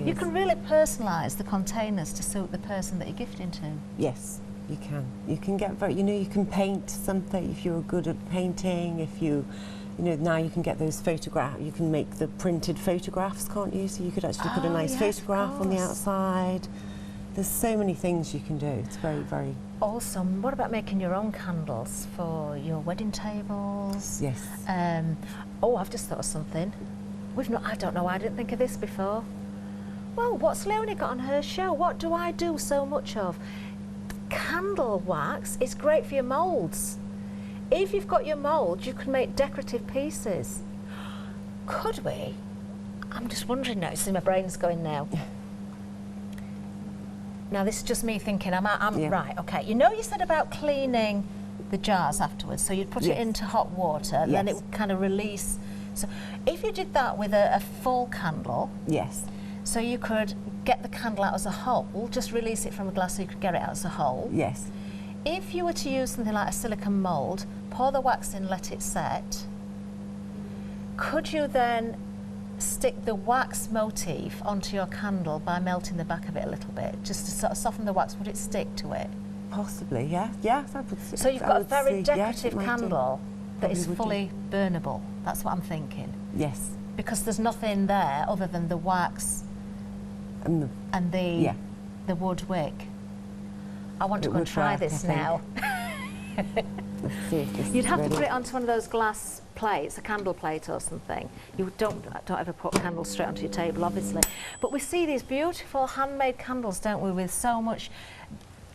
You can really personalise the containers to suit the person that you're gifting to. Yes, you can. You can get very, you know, you can paint something if you're good at painting. If you know, now you can get those photographs. You can make the printed photographs, can't you? So you could actually put a nice yes, of photograph on the course. outside. There's so many things you can do. It's very, very. Also, what about making your own candles for your wedding tables? Yes. Oh, I've just thought of something. I don't know why I didn't think of this before. Well, what's Leonie got on her show? What do I do so much of? Candle wax is great for your moulds. If you've got your mould, you can make decorative pieces. Could we? I'm just wondering now. See, my brain's going now. Now, this is just me thinking. I'm Yeah. right. Okay. You know, you said about cleaning the jars afterwards. So you'd put it Yes. into hot water, and then it Yes. would kind of release. So, if you did that with a full candle, Yes. so you could get the candle out as a whole, just release it from a glass so you could get it out as a whole. Yes. If you were to use something like a silicone mould, pour the wax in, let it set, could you then stick the wax motif onto your candle by melting the back of it a little bit, just to sort of soften the wax? Would it stick to it? Possibly. Yeah. Yes. I would. So you've I got a would very see, yes, decorative it might do. candle that Probably is would do. fully burnable. That's what I'm thinking. Yes. Because there's nothing there other than the wax And and Yeah. the wood wick. I want to It go and would try work, this I think. now. let's see if this You'd is have to ready. put it onto one of those glass plates, a candle plate or something. You don't ever put candles straight onto your table, obviously. But we see these beautiful handmade candles, don't we, with so much.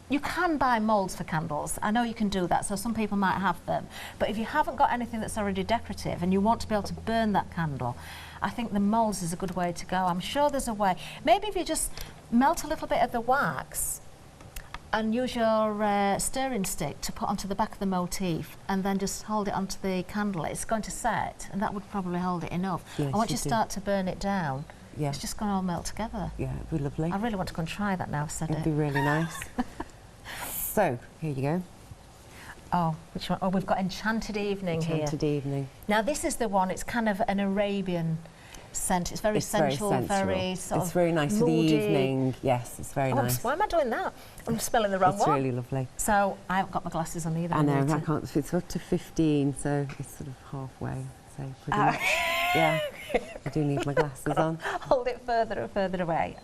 You can buy moulds for candles. I know you can do that, so some people might have them. But if you haven't got anything that's already decorative and you want to be able to burn that candle, I think the moulds is a good way to go. I'm sure there's a way. Maybe if you just melt a little bit of the wax and use your stirring stick to put onto the back of the motif and then just hold it onto the candle, it's going to set, and that would probably hold it enough. Yes, and once you you do. start to burn it down, Yeah. it's just going to all melt together. Yeah, it'd be lovely. I really want to go and try that now I've said It'd it. be really nice. So, here you go. Oh, which one? Oh, we've got Enchanted Evening here. Enchanted Evening. Now this is the one, it's kind of an Arabian scent. It's very sensual, very sort of it's very nice for the moody. evening. Yes, it's very nice. Why am I doing that? I'm spelling the wrong one. It's really lovely. So I haven't got my glasses on either. I know, I can't. It's up to 15, so it's sort of halfway. So pretty much. Yeah, I do need my glasses on. Hold it further and further away.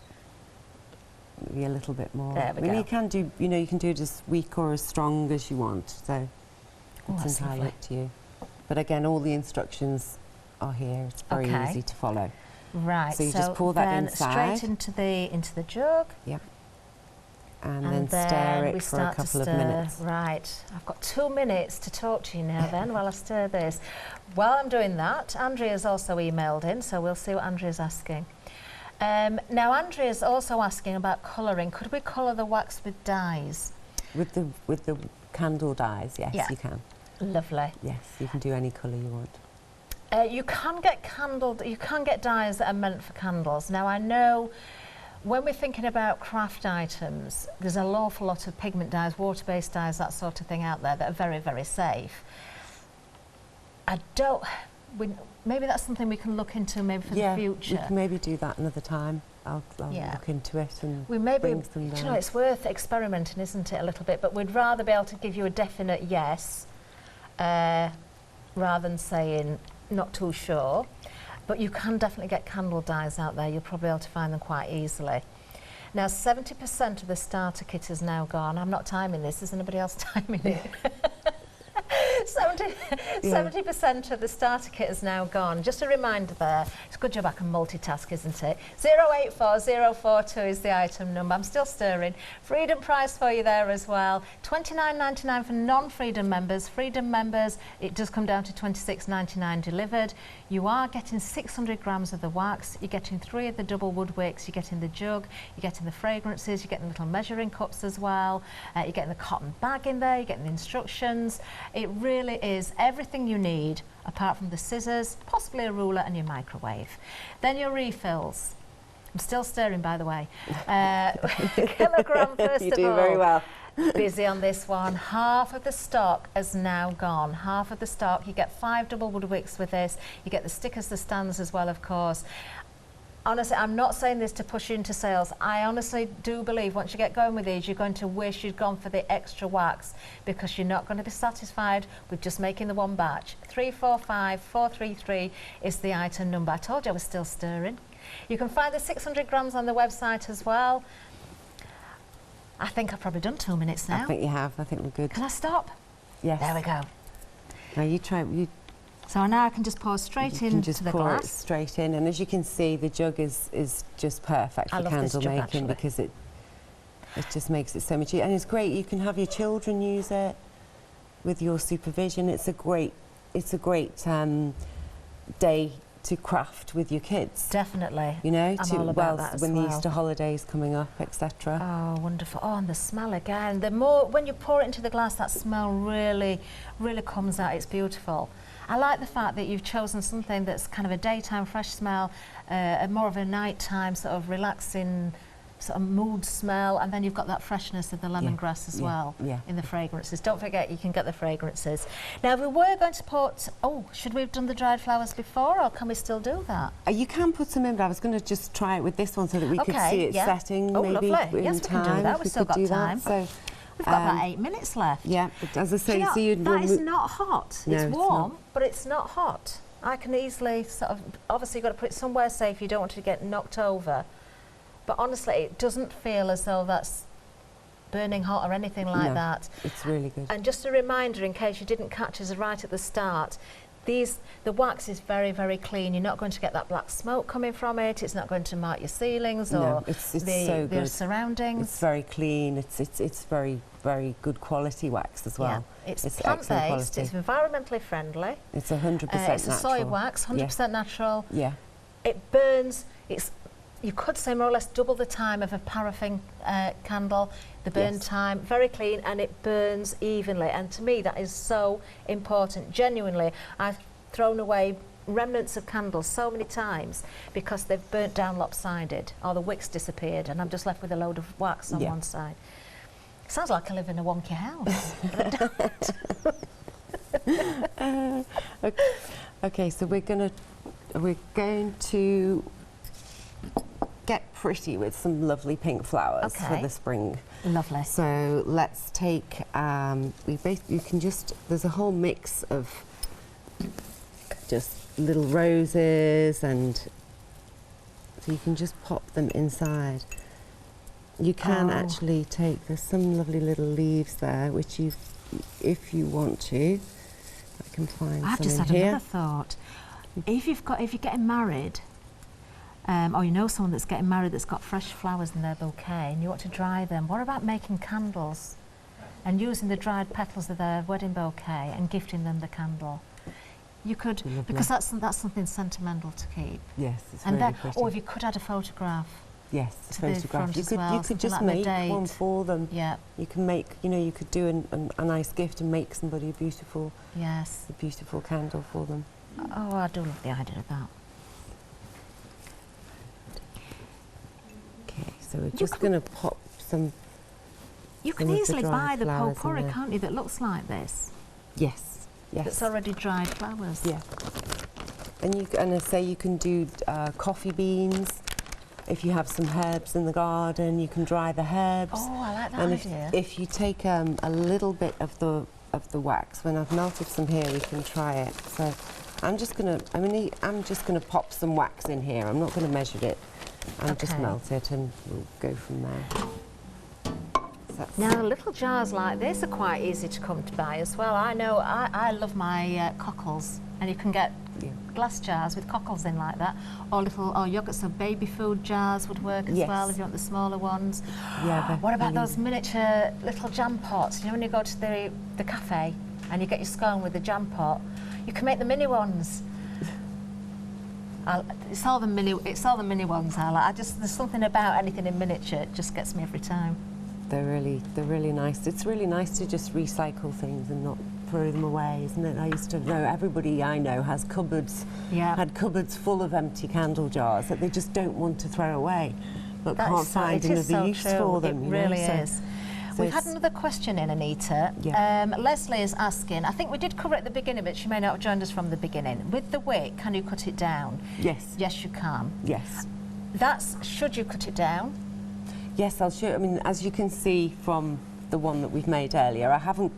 Maybe a little bit more. There we go. You can do, you can do it as weak or as strong as you want. So it's entirely up to you. But again, all the instructions are here. It's very easy to follow. Right. So you just pour that inside. Straight into the jug. Yep. And then stir it for a couple of minutes. Right. I've got 2 minutes to talk to you now then while I stir this. While I'm doing that, Andrea's also emailed in, so we'll see what Andrea's asking. Now Andrea's also asking about colouring. Could we colour the wax with dyes? With the candle dyes, yes, you can. Lovely. Yes, you can do any colour you want. You can get dyes that are meant for candles. Now I know when we're thinking about craft items, there's an awful lot of pigment dyes, water-based dyes, that sort of thing out there that are very, very safe. Maybe that's something we can look into maybe for the future. We can maybe do that another time. I'll look into it and bring some down. You know, it's worth experimenting, isn't it, a little bit? But we'd rather be able to give you a definite yes rather than saying not too sure. But you can definitely get candle dyes out there. You'll probably be able to find them quite easily. Now, 70% of the starter kit is now gone. I'm not timing this. Is anybody else timing it? 70% of the starter kit is now gone. Just a reminder there, it's a good job I can multitask, isn't it? 084042 is the item number. I'm still stirring. Freedom price for you there as well. $29.99 for non-Freedom members. Freedom members, it does come down to $26.99 delivered. You are getting 600 grams of the wax. You're getting 3 of the double wood wicks. You're getting the jug. You're getting the fragrances. You're getting little measuring cups as well. You're getting the cotton bag in there. You're getting the instructions. It really is everything you need apart from the scissors, possibly a ruler and your microwave. Then your refills. I'm still stirring, by the way. Kilogram first of all. You do very well. Busy on this one. Half of the stock has now gone. Half of the stock. You get 5 double wood wicks with this. You get the stickers, the stands as well, of course. Honestly, I'm not saying this to push you into sales. I honestly do believe once you get going with these, you're going to wish you'd gone for the extra wax because you're not going to be satisfied with just making the one batch. 345433 is the item number. I told you I was still stirring. You can find the 600 grams on the website as well. I think I've probably done 2 minutes now. I think you have. I think we're good. Can I stop? Yes. There we go. Now you try. So now I can just pour straight into the pour glass. it straight in, and as you can see, the jug is just perfect for candle making because it just makes it so much easier. And it's great. You can have your children use it with your supervision. It's a great day to craft with your kids. Definitely. You know, I'm all about that as when the well. Easter holidays coming up, etc. Oh, wonderful. Oh, and the smell again. The more, when you pour it into the glass, that smell really, really comes out. It's beautiful. I like the fact that you've chosen something that's kind of a daytime fresh smell, more of a nighttime sort of relaxing sort of mood smell, and then you've got that freshness of the lemongrass as well in the fragrances. Don't forget, you can get the fragrances. Now, we were going to put, should we have done the dried flowers before, or can we still do that? You can put some in, but I was going to just try it with this one so that we could see it setting maybe lovely. in Yes, time. we can do that. We've still got time. So, we've got about 8 minutes left. Yeah, but as I say, that is not hot. No, it's warm, but it's not hot. I can easily sort of, obviously you've got to put it somewhere safe. You don't want it to get knocked over. But honestly, it doesn't feel as though that's burning hot or anything like that. It's really good. And just a reminder, in case you didn't catch us right at the start, the wax is very, very clean. You're not going to get that black smoke coming from it. It's not going to mark your ceilings or the surroundings. It's very clean. It's very, very good quality wax as well. Yeah. It's plant-based. It's environmentally friendly. It's 100% natural. It's a soy wax, 100% natural. Yeah. It burns. You could say more or less double the time of a paraffin candle, the burn time, very clean, and it burns evenly. And to me, that is so important. Genuinely, I've thrown away remnants of candles so many times because they've burnt down lopsided or the wicks disappeared and I'm just left with a load of wax on one side. Sounds like I live in a wonky house, but I don't. Okay, so we're going to... we're going to get pretty with some lovely pink flowers for Okay. the spring. Lovely. So let's take, you can just, there's a whole mix of just little roses, and so you can just pop them inside. You can actually take, there's some lovely little leaves there, which you, if you want to, I can find I've some just in had here. another thought. If you're getting married, or you know someone that's getting married that's got fresh flowers in their bouquet and you want to dry them, what about making candles and using the dried petals of their wedding bouquet and gifting them the candle? You could, Lovely. because that's something sentimental to keep. Yes, it's And really then, pretty. or if you could add a photograph. Yes, to the photograph. front You as could, well, you could something just like the make one date. for them. Yeah. You can make, you know, you could do a nice gift and make somebody a beautiful candle for them. Oh, I do love the idea of that. Okay, so we're just going to pop some. You Some can of the easily dried buy the flowers in potpourri, there. can't you, that looks like this? Yes, yes. That's already dried flowers. Yeah. And I say you can do coffee beans. If you have some herbs in the garden, you can dry the herbs. Oh, I like that And idea. if you take a little bit of the wax, when I've melted some here, we can try it. So I'm just gonna pop some wax in here. I'm not gonna measure it. I'll just Okay. melt it, and we'll go from there. So that's Now, little jars like this are quite easy to come to buy as well. I know I love my cockles, and you can get yeah. glass jars with cockles in like that, or yogurt, so baby food jars would work as Yes. well if you want the smaller ones. Yeah, What about really- those miniature little jam pots? You know when you go to the cafe and you get your scone with the jam pot, you can make the mini ones. It's all the mini ones I like. There's something about anything in miniature, it just gets me every time. They're really nice. It's really nice to just recycle things and not throw them away, isn't it? I used to know everybody I know has cupboards, Yeah. had cupboards full of empty candle jars that they just don't want to throw away, but That can't is so- find it is another so use true. for them. It you know, really so- is. so We've had it's- another question in, Anita. Yeah. Leslie is asking, I think we did cover it at the beginning, but she may not have joined us from the beginning. With the wick, can you cut it down? Yes, Yes, you can. yes. Should you cut it down? Yes, I'll show. I mean, as you can see from the one that we've made earlier, I haven't.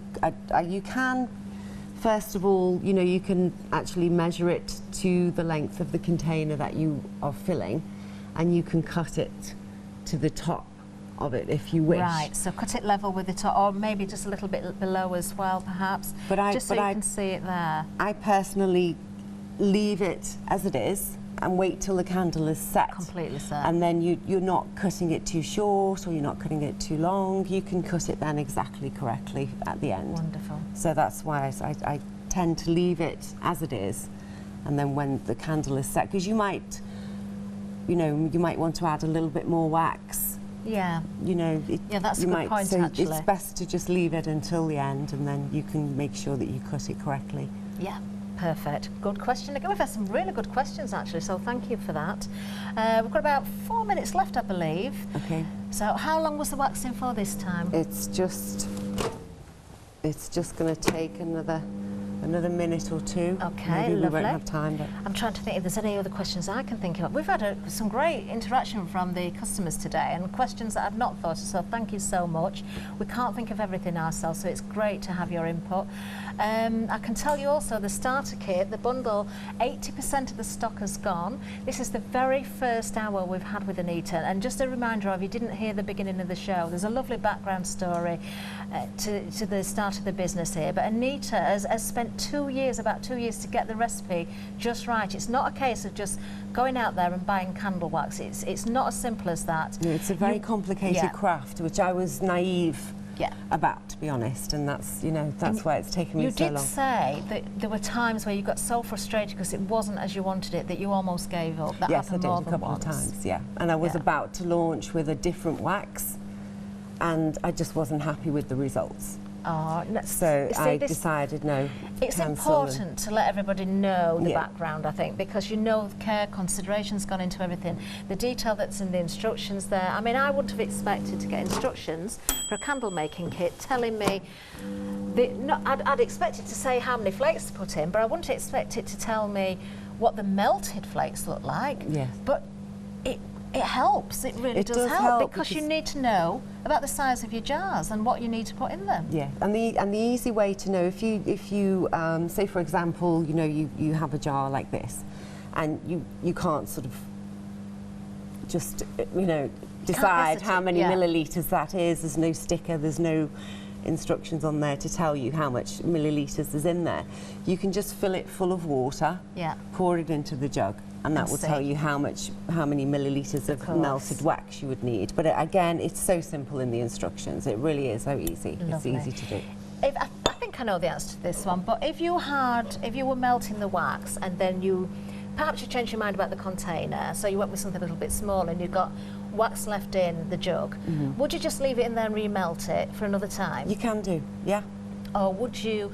You can, first of all, you know, you can actually measure it to the length of the container that you are filling, and you can cut it to the top of it if you wish. Right, so cut it level with the top, or maybe just a little bit below as well, perhaps. But just so you can see it there. I personally leave it as it is and wait till the candle is set. Completely set. And then you're not cutting it too short, or you're not cutting it too long. You can cut it then exactly correctly at the end. Wonderful. So that's why I tend to leave it as it is, and then when the candle is set, because you might want to add a little bit more wax. Yeah. You know, Yeah, that's a you good might, point, so actually. it's best to just leave it until the end, and then you can make sure that you cut it correctly. Yeah, perfect. Good question. Again, we've had some really good questions actually, so thank you for that. We've got about 4 minutes left, I believe. Okay. So how long was the waxing for this time? It's just going to take another minute or two. Okay, Maybe we lovely. won't have time, but I'm trying to think if there's any other questions I can think of. We've had some great interaction from the customers today and questions that I've not thought of, so thank you so much. We can't think of everything ourselves, so it's great to have your input. I can tell you also the starter kit, the bundle, 80% of the stock has gone. This is the very first hour we've had with Anita, and just a reminder, if you didn't hear the beginning of the show, there's a lovely background story to the start of the business here, but Anita has spent about 2 years to get the recipe just right. It's not a case of just going out there and buying candle wax. It's not as simple as that. no, it's a very complicated yeah. craft, which I was naive Yeah. about, to be honest, and that's why it's taken me You so did long. say that there were times where you got so frustrated because it wasn't as you wanted it that you almost gave up. That Yes, I happened did more a than couple once. of times, yeah. And I was Yeah. about to launch with a different wax, and I just wasn't happy with the results. Oh, So I decided no. It's cancel and- important to let everybody know the Yeah. background, I think, because you know the care, consideration's gone into everything. The detail that's in the instructions there. I mean, I wouldn't have expected to get instructions for a candle making kit telling me. I'd expect it to say how many flakes to put in, but I wouldn't expect it to tell me what the melted flakes look like. Yes. But it helps, it really does help because you need to know about the size of your jars and what you need to put in them. Yeah, and the easy way to know, if you say for example, you know, you have a jar like this, and you can't sort of just, you know, decide how many millilitres that is. There's no sticker, there's no instructions on there to tell you how much millilitres is in there. You can just fill it full of water, pour it into the jug, and that will tell you how many millilitres of melted wax you would need. But again, it's so simple in the instructions. It really is so easy. Lovely. It's easy to do. I think I know the answer to this one, but if you were melting the wax and then perhaps you changed your mind about the container, so you went with something a little bit smaller and you got wax left in the jug, would you just leave it in there and remelt it for another time? You can do, yeah. Or would you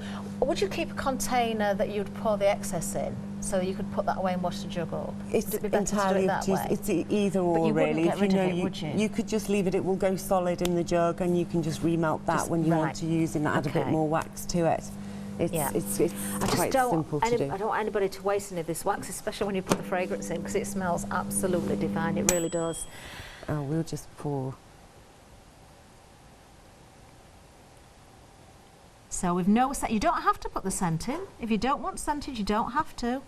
keep a container that you'd pour the excess in, so you could put that away and wash the jug up? It's entirely it's either or, but you really. Get rid of it, would you? You could just leave it; it will go solid in the jug, and you can just remelt that when you want to use and add a bit more wax to it. It's quite simple to do. I don't want anybody to waste any of this wax, especially when you put the fragrance in, because it smells absolutely divine. It really does. Oh, we'll just pour. So we've no scent. You don't have to put the scent in. If you don't want scented, you don't have to.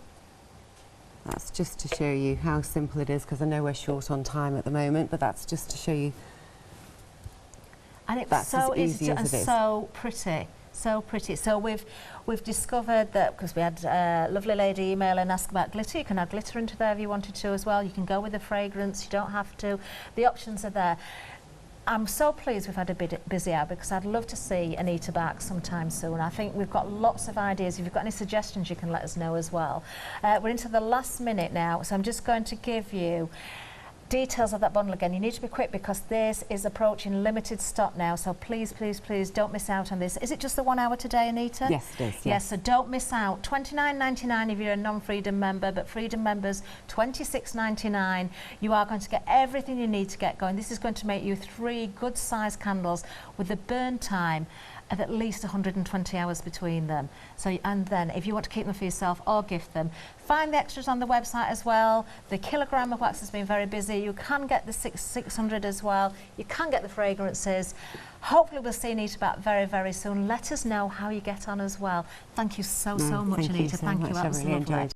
That's just to show you how simple it is, because I know we're short on time at the moment, but that's just to show you. And it's so easy and so pretty. So pretty. So we've discovered that, because we had a lovely lady email and ask about glitter. You can add glitter into there if you wanted to as well. You can go with the fragrance. You don't have to. The options are there. I'm so pleased we've had a bit busy hour, because I'd love to see Anita back sometime soon. I think we've got lots of ideas. If you've got any suggestions, you can let us know as well. We're into the last minute now, so I'm just going to give you details of that bundle again. You need to be quick, because this is approaching limited stock now, so please, please, please don't miss out on this. Is it just the 1 hour today, Anita? Yes, it is. Yes, so don't miss out. $29.99 if you're a non-Freedom member, but Freedom members, $26.99. You are going to get everything you need to get going. This is going to make you 3 good-sized candles with a burn time of at least 120 hours between them. So, and then if you want to keep them for yourself or gift them, find the extras on the website as well. The kilogram of wax has been very busy. You can get the 600 as well. You can get the fragrances. Hopefully we'll see Anita back very, very soon. Let us know how you get on as well. Thank you so much, Anita. Thank you. That was lovely.